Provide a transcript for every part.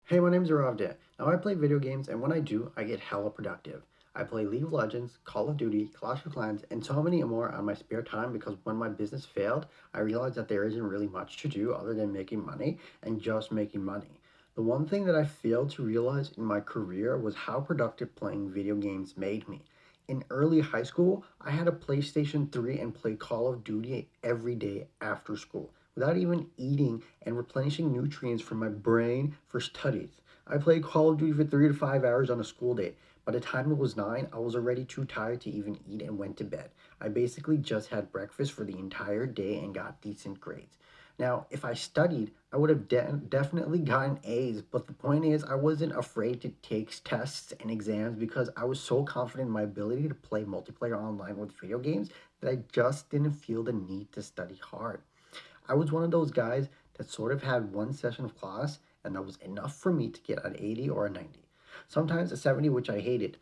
Hey, my name's Aravde. Now I play video games, and when I do, I get hella productive. I play League of Legends, Call of Duty, Clash of Clans, and so many more on my spare time because when my business failed, I realized that there isn't really much to do other than making money and just making money. The one thing that I failed to realize in my career was how productive playing video games made me. In early high school, I had a PlayStation 3 and played Call of Duty every day after school without even eating and replenishing nutrients for my brain for studies. I played Call of Duty for 3 to 5 hours on a school day. By the time it was 9, I was already too tired to even eat and went to bed. I basically just had breakfast for the entire day and got decent grades. Now, if I studied, I would have definitely gotten A's, but the point is, I wasn't afraid to take tests and exams because I was so confident in my ability to play multiplayer online with video games that I just didn't feel the need to study hard. I was one of those guys that sort of had one session of class, and that was enough for me to get an 80 or a 90. Sometimes a 70, which I hated.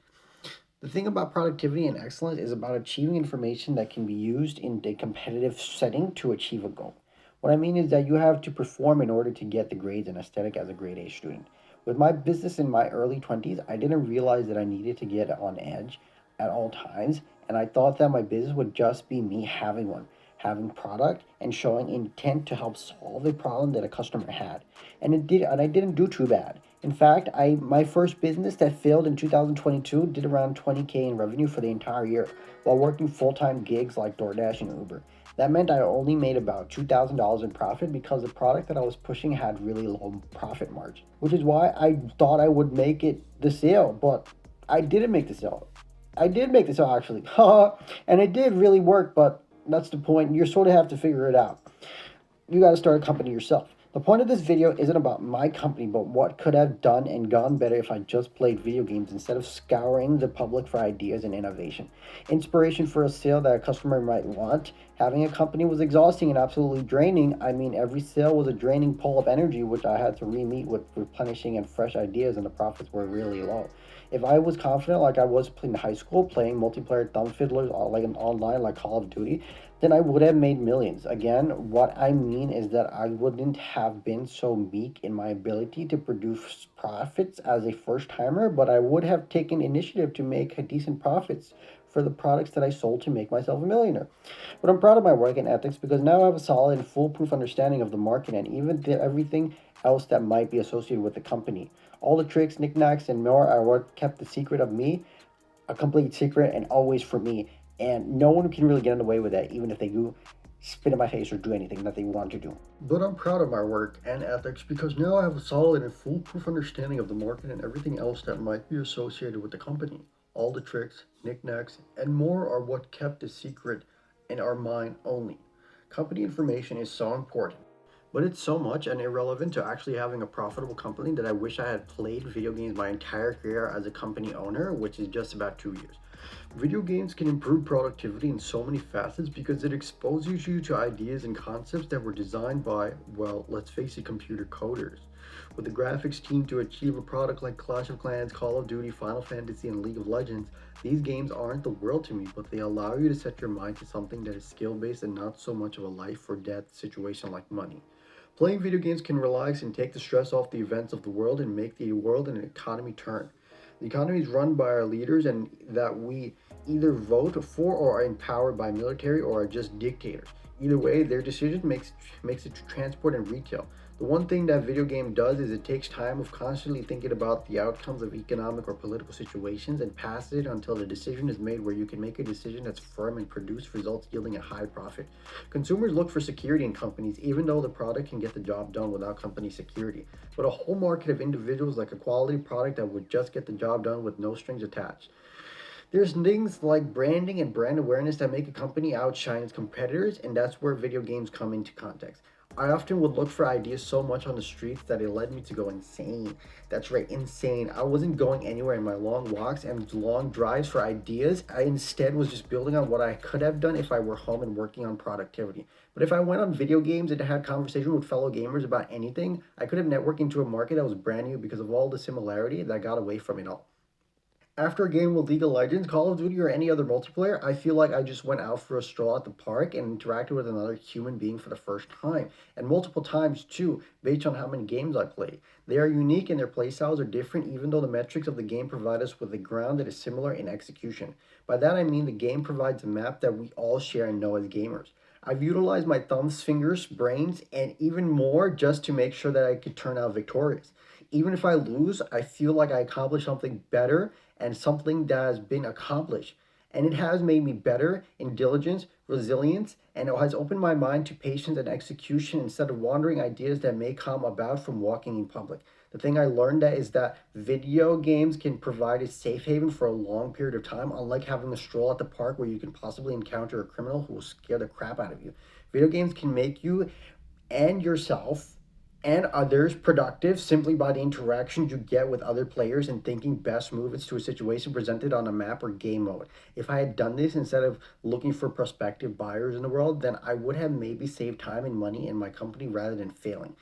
The thing about productivity and excellence is about achieving information that can be used in a competitive setting to achieve a goal. What I mean is that you have to perform in order to get the grades and aesthetic as a grade A student. With my business in my early 20s, I didn't realize that I needed to get on edge at all times, and I thought that my business would just be me having one, having product and showing intent to help solve a problem that a customer had. And I didn't do too bad. In fact, I my first business that failed in 2022 did around 20K in revenue for the entire year while working full-time gigs like DoorDash and Uber. That meant I only made about $2,000 in profit because the product that I was pushing had really low profit margin, which is why I thought I would make it the sale, but I didn't make the sale. I did make the sale actually, and it did really work, but that's the point. You sort of have to figure it out. You got to start a company yourself. The point of this video isn't about my company, but what could have done and gone better if I just played video games instead of scouring the public for ideas and innovation. Inspiration for a sale that a customer might want. Having a company was exhausting and absolutely draining. I mean, every sale was a draining pull of energy, which I had to re-meet with replenishing and fresh ideas, and the profits were really low. If I was confident like I was in high school playing multiplayer thumb fiddlers like online like Call of Duty, then I would have made millions. Again, what I mean is that I wouldn't have been so meek in my ability to produce profits as a first timer, but I would have taken initiative to make a decent profits for the products that I sold to make myself a millionaire. But I'm proud of my work and ethics because now I have a solid and foolproof understanding of the market and even everything else that might be associated with the company. All the tricks, knickknacks, and more are what kept the secret of me a complete secret and always for me. And no one can really get in the way with that, even if they do spit in my face or do anything that they want to do. But I'm proud of my work and ethics because now I have a solid and foolproof understanding of the market and everything else that might be associated with the company. All the tricks, knickknacks, and more are what kept the secret and are mine only. Company information is so important. But it's so much and irrelevant to actually having a profitable company that I wish I had played video games my entire career as a company owner, which is just about 2 years. Video games can improve productivity in so many facets because it exposes you to ideas and concepts that were designed by, well, let's face it, computer coders. With the graphics team to achieve a product like Clash of Clans, Call of Duty, Final Fantasy, and League of Legends, these games aren't the world to me, but they allow you to set your mind to something that is skill based and not so much of a life or death situation like money. Playing video games can relax and take the stress off the events of the world and make the world and economy turn. The economy is run by our leaders, and that we either vote for or are empowered by military or are just dictators. Either way, their decision makes it to transport and retail. The one thing that video game does is it takes time of constantly thinking about the outcomes of economic or political situations and passes it until the decision is made where you can make a decision that's firm and produce results yielding a high profit. Consumers look for security in companies even though the product can get the job done without company security. But a whole market of individuals like a quality product that would just get the job done with no strings attached. There's things like branding and brand awareness that make a company outshine its competitors, and that's where video games come into context. I often would look for ideas so much on the streets that it led me to go insane. That's right, insane. I wasn't going anywhere in my long walks and long drives for ideas. I instead was just building on what I could have done if I were home and working on productivity. But if I went on video games and had conversation with fellow gamers about anything, I could have networked into a market that was brand new because of all the similarity that I got away from it all. After a game with League of Legends, Call of Duty, or any other multiplayer, I feel like I just went out for a stroll at the park and interacted with another human being for the first time, and multiple times too, based on how many games I played. They are unique and their playstyles are different, even though the metrics of the game provide us with a ground that is similar in execution. By that I mean the game provides a map that we all share and know as gamers. I've utilized my thumbs, fingers, brains, and even more just to make sure that I could turn out victorious. Even if I lose, I feel like I accomplished something better and something that has been accomplished. And it has made me better in diligence, resilience, and it has opened my mind to patience and execution instead of wandering ideas that may come about from walking in public. The thing I learned that is that video games can provide a safe haven for a long period of time, unlike having a stroll at the park where you can possibly encounter a criminal who will scare the crap out of you. Video games can make you and yourself and others productive simply by the interactions you get with other players and thinking best moves to a situation presented on a map or game mode. If I had done this instead of looking for prospective buyers in the world, then I would have maybe saved time and money in my company rather than failing.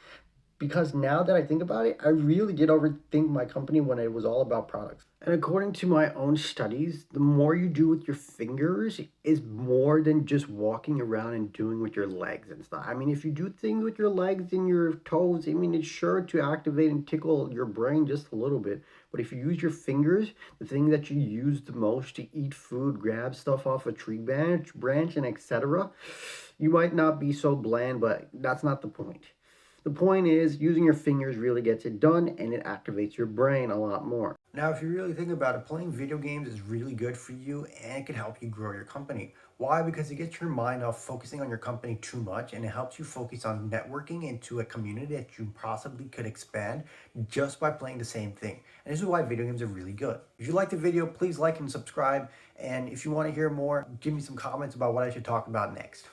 Because now that I think about it, I really did overthink my company when it was all about products. And according to my own studies, the more you do with your fingers is more than just walking around and doing with your legs and stuff. I mean, if you do things with your legs and your toes, I mean, it's sure to activate and tickle your brain just a little bit. But if you use your fingers, the thing that you use the most to eat food, grab stuff off a tree branch and etc., you might not be so bland, but that's not the point. The point is, using your fingers really gets it done and it activates your brain a lot more. Now, if you really think about it, playing video games is really good for you and it can help you grow your company. Why? Because it gets your mind off focusing on your company too much and it helps you focus on networking into a community that you possibly could expand just by playing the same thing. And this is why video games are really good. If you like the video, please like and subscribe. And if you want to hear more, give me some comments about what I should talk about next.